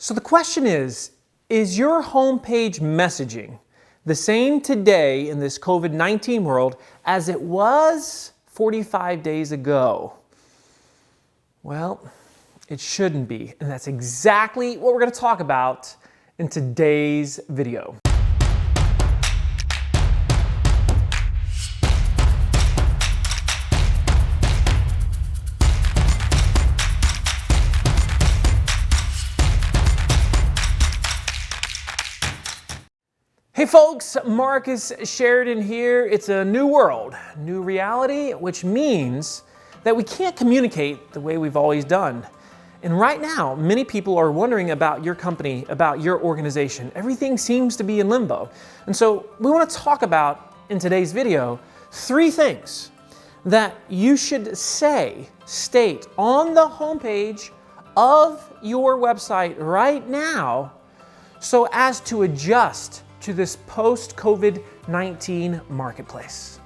So the question is your homepage messaging the same today in this COVID-19 world as it was 45 days ago? Well, it shouldn't be, and that's exactly what we're going to talk about in today's video. Hey folks, Marcus Sheridan here. It's a new world, new reality, which means that we can't communicate the way we've always done. And right now, many people are wondering about your company, about your organization. Everything seems to be in limbo. And so we want to talk about, in today's video, 3 things that you should state on the homepage of your website right now so as to adjust to this post-COVID-19 marketplace.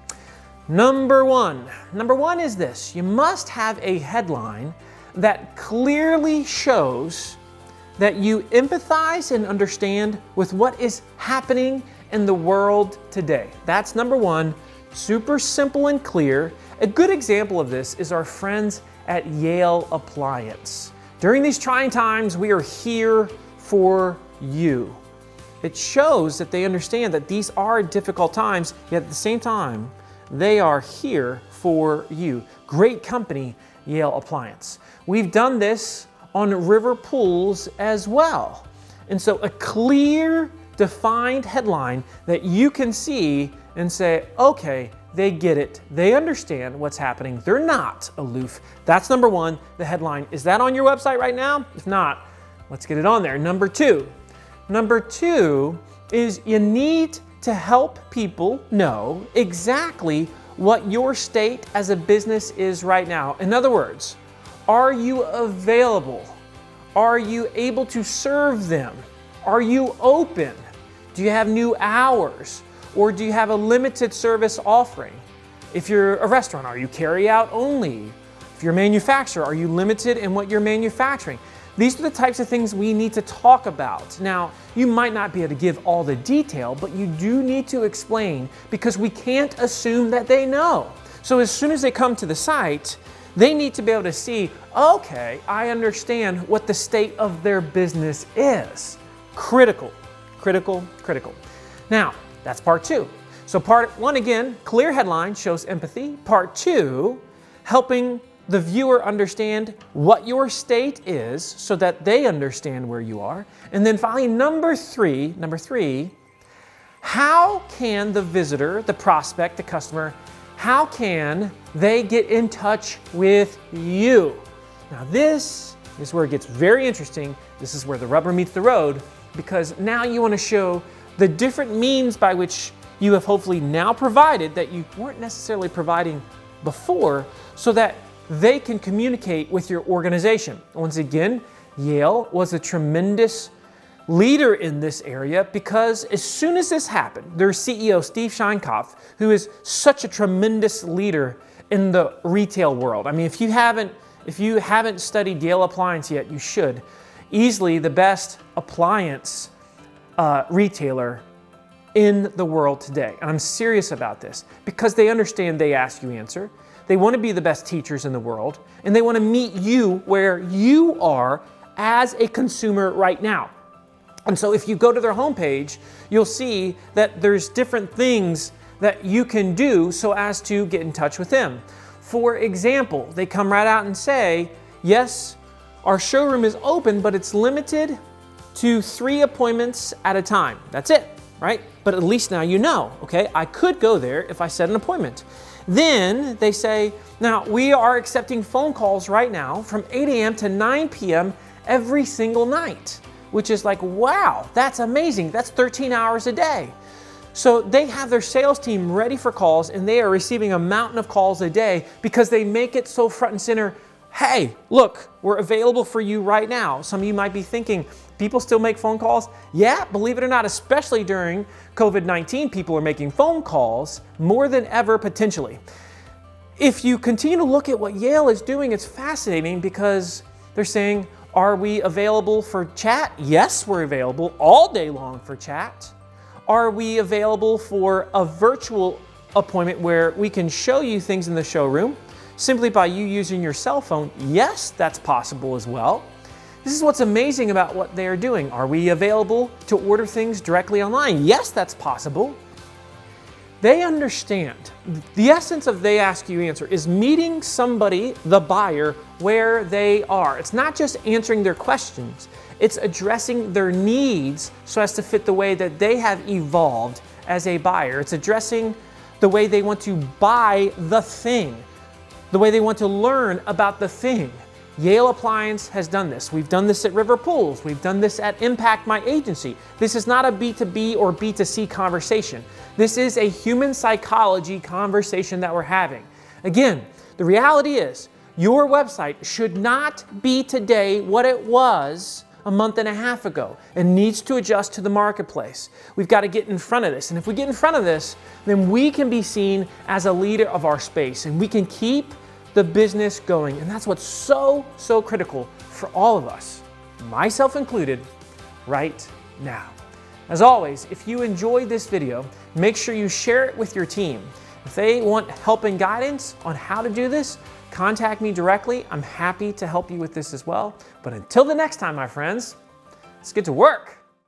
Number one is this: you must have a headline that clearly shows that you empathize and understand with what is happening in the world today. That's number one, super simple and clear. A good example of this is our friends at Yale Appliance. During these trying times, we are here for you. It shows that they understand that these are difficult times, yet at the same time, they are here for you. Great company, Yale Appliance. We've done this on River Pools as well. And so a clear, defined headline that you can see and say, okay, they get it. They understand what's happening. They're not aloof. That's number one, the headline. Is that on your website right now? If not, let's get it on there. Number two is you need to help people know exactly what your state as a business is right now. In other words, are you available? Are you able to serve them? Are you open? Do you have new hours? Or do you have a limited service offering? If you're a restaurant, are you carry out only? If you're a manufacturer, are you limited in what you're manufacturing? These are the types of things we need to talk about. Now, you might not be able to give all the detail, but you do need to explain because we can't assume that they know. So as soon as they come to the site, they need to be able to see, okay, I understand what the state of their business is. Critical. Now, that's part 2. So part 1, again, clear headline shows empathy. Part 2, helping the viewer understand what your state is so that they understand where you are. And then finally, number three, how can the visitor, the prospect, the customer, how can they get in touch with you? Now this is where it gets very interesting. This is where the rubber meets the road, because now you want to show the different means by which you have hopefully now provided that you weren't necessarily providing before, so that they can communicate with your organization. Once again, Yale was a tremendous leader in this area because as soon as this happened, their CEO, Steve Scheinkopf, who is such a tremendous leader in the retail world. I mean, if you haven't studied Yale Appliance yet, you should. Easily the best appliance retailer in the world today. And I'm serious about this because they understand they ask, you answer. They want to be the best teachers in the world, and they want to meet you where you are as a consumer right now. And so if you go to their homepage, you'll see that there's different things that you can do so as to get in touch with them. For example, they come right out and say, yes, our showroom is open, but it's limited to 3 appointments at a time. That's it, right? But at least now you know, okay? I could go there if I set an appointment. Then they say, now we are accepting phone calls right now from 8 a.m. to 9 p.m. every single night, which is like, wow, that's amazing. That's 13 hours a day. So they have their sales team ready for calls, and they are receiving a mountain of calls a day because they make it so front and center. Hey, look, we're available for you right now. Some of you might be thinking, people still make phone calls? Yeah, believe it or not, especially during COVID-19, people are making phone calls more than ever potentially. If you continue to look at what Yale is doing, it's fascinating because they're saying, Are we available for chat? Yes, we're available all day long for chat. Are we available for a virtual appointment where we can show you things in the showroom simply by you using your cell phone? Yes, that's possible as well. This is what's amazing about what they are doing. Are we available to order things directly online? Yes, that's possible. They understand. The essence of They Ask You Answer is meeting somebody, the buyer, where they are. It's not just answering their questions, it's addressing their needs so as to fit the way that they have evolved as a buyer. It's addressing the way they want to buy the thing, the way they want to learn about the thing. Yale Appliance has done this. We've done this at River Pools. We've done this at Impact My Agency. This is not a B2B or B2C conversation. This is a human psychology conversation that we're having. Again, the reality is your website should not be today what it was a month and a half ago. It needs to adjust to the marketplace. We've got to get in front of this. And if we get in front of this, then we can be seen as a leader of our space and we can keep the business going. And that's what's so critical for all of us, myself included, right now. As always, if you enjoyed this video, make sure you share it with your team. If they want help and guidance on how to do this, contact me directly. I'm happy to help you with this as well. But until the next time, my friends, let's get to work.